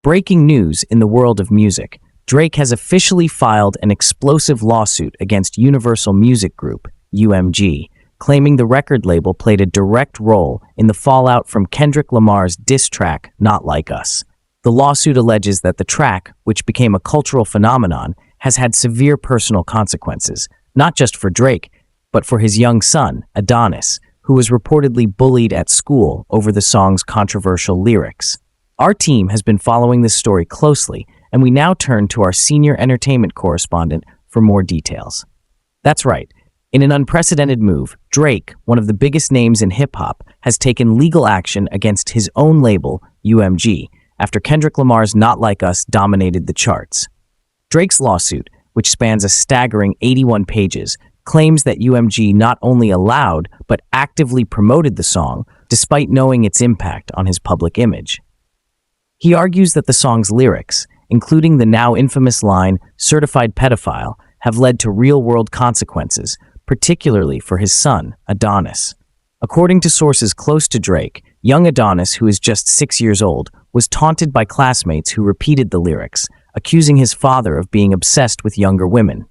Breaking news in the world of music. Drake has officially filed an explosive lawsuit against Universal Music Group, UMG, claiming the record label played a direct role in the fallout from Kendrick Lamar's diss track, Not Like Us. The lawsuit alleges that the track, which became a cultural phenomenon, has had severe personal consequences, not just for Drake, but for his young son, Adonis, who was reportedly bullied at school over the song's controversial lyrics. Our team has been following this story closely, and we now turn to our senior entertainment correspondent for more details. That's right. In an unprecedented move, Drake, one of the biggest names in hip-hop, has taken legal action against his own label, UMG, after Kendrick Lamar's Not Like Us dominated the charts. Drake's lawsuit, which spans a staggering 81 pages, claims that UMG not only allowed but actively promoted the song, despite knowing its impact on his public image. He argues that the song's lyrics, including the now infamous line, "certified pedophile," have led to real-world consequences, particularly for his son, Adonis. According to sources close to Drake, young Adonis, who is just 6 years old, was taunted by classmates who repeated the lyrics, accusing his father of being obsessed with younger women.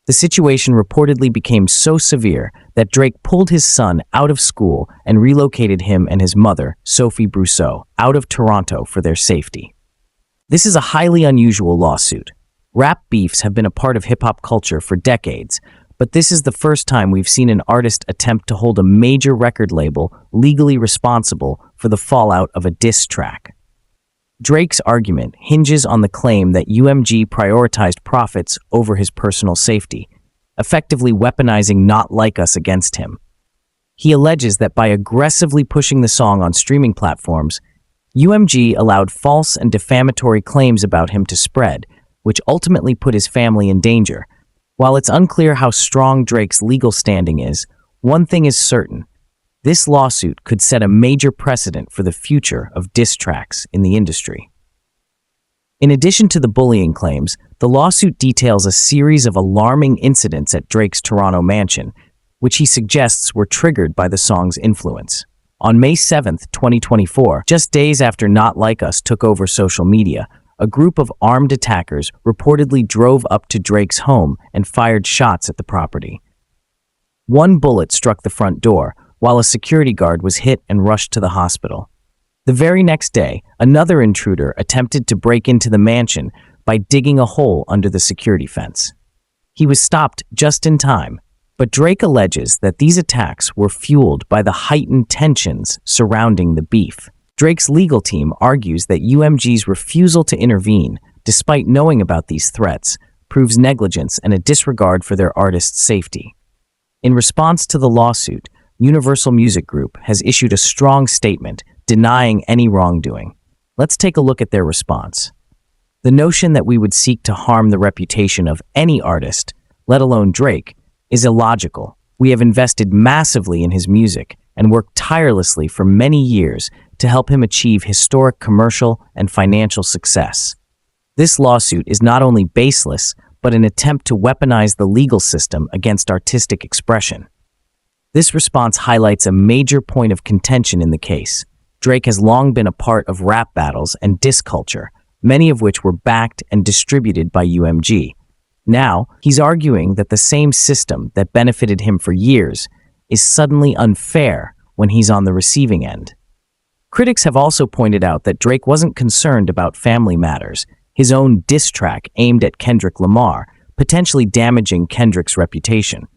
The situation reportedly became so severe that Drake pulled his son out of school and relocated him and his mother, Sophie Brousseau, out of Toronto for their safety. This is a highly unusual lawsuit. Rap beefs have been a part of hip-hop culture for decades, but this is the first time we've seen an artist attempt to hold a major record label legally responsible for the fallout of a diss track. Drake's argument hinges on the claim that UMG prioritized profits over his personal safety, effectively weaponizing Not Like Us against him. He alleges that by aggressively pushing the song on streaming platforms, UMG allowed false and defamatory claims about him to spread, which ultimately put his family in danger. While it's unclear how strong Drake's legal standing is, one thing is certain. This lawsuit could set a major precedent for the future of diss tracks in the industry. In addition to the bullying claims, the lawsuit details a series of alarming incidents at Drake's Toronto mansion, which he suggests were triggered by the song's influence. On May 7, 2024, just days after Not Like Us took over social media, a group of armed attackers reportedly drove up to Drake's home and fired shots at the property. One bullet struck the front door, while a security guard was hit and rushed to the hospital. The very next day, another intruder attempted to break into the mansion by digging a hole under the security fence. He was stopped just in time, but Drake alleges that these attacks were fueled by the heightened tensions surrounding the beef. Drake's legal team argues that UMG's refusal to intervene, despite knowing about these threats, proves negligence and a disregard for their artist's safety. In response to the lawsuit, Universal Music Group has issued a strong statement denying any wrongdoing. Let's take a look at their response. The notion that we would seek to harm the reputation of any artist, let alone Drake, is illogical. We have invested massively in his music and worked tirelessly for many years to help him achieve historic commercial and financial success. This lawsuit is not only baseless, but an attempt to weaponize the legal system against artistic expression. This response highlights a major point of contention in the case. Drake has long been a part of rap battles and diss culture, many of which were backed and distributed by UMG. Now, he's arguing that the same system that benefited him for years is suddenly unfair when he's on the receiving end. Critics have also pointed out that Drake wasn't concerned about family matters, his own diss track aimed at Kendrick Lamar, potentially damaging Kendrick's reputation.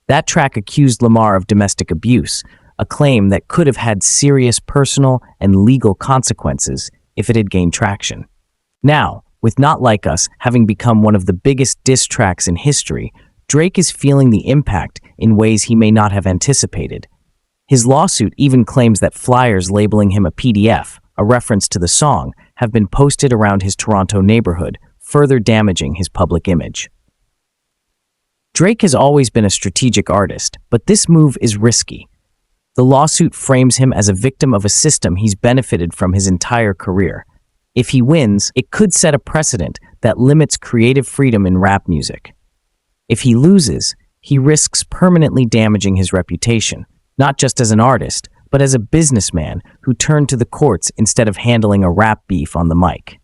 That track accused Lamar of domestic abuse, a claim that could have had serious personal and legal consequences if it had gained traction. Now, with Not Like Us having become one of the biggest diss tracks in history, Drake is feeling the impact in ways he may not have anticipated. His lawsuit even claims that flyers labeling him a PDF, a reference to the song, have been posted around his Toronto neighborhood, further damaging his public image. Drake has always been a strategic artist, but this move is risky. The lawsuit frames him as a victim of a system he's benefited from his entire career. If he wins, it could set a precedent that limits creative freedom in rap music. If he loses, he risks permanently damaging his reputation, not just as an artist, but as a businessman who turned to the courts instead of handling a rap beef on the mic.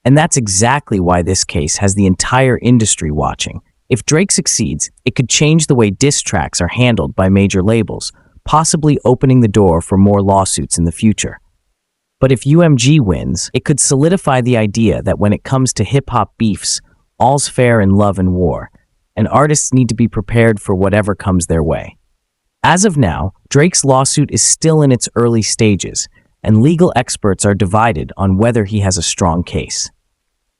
And that's exactly why this case has the entire industry watching. If Drake succeeds, it could change the way diss tracks are handled by major labels, possibly opening the door for more lawsuits in the future. But if UMG wins, it could solidify the idea that when it comes to hip-hop beefs, all's fair in love and war, and artists need to be prepared for whatever comes their way. As of now, Drake's lawsuit is still in its early stages, and legal experts are divided on whether he has a strong case.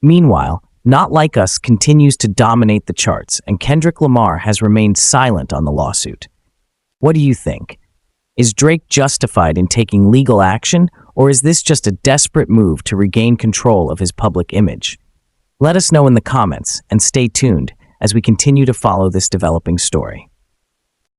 Meanwhile, Not Like Us continues to dominate the charts, and Kendrick Lamar has remained silent on the lawsuit. What do you think? Is Drake justified in taking legal action, or is this just a desperate move to regain control of his public image? Let us know in the comments, and stay tuned as we continue to follow this developing story.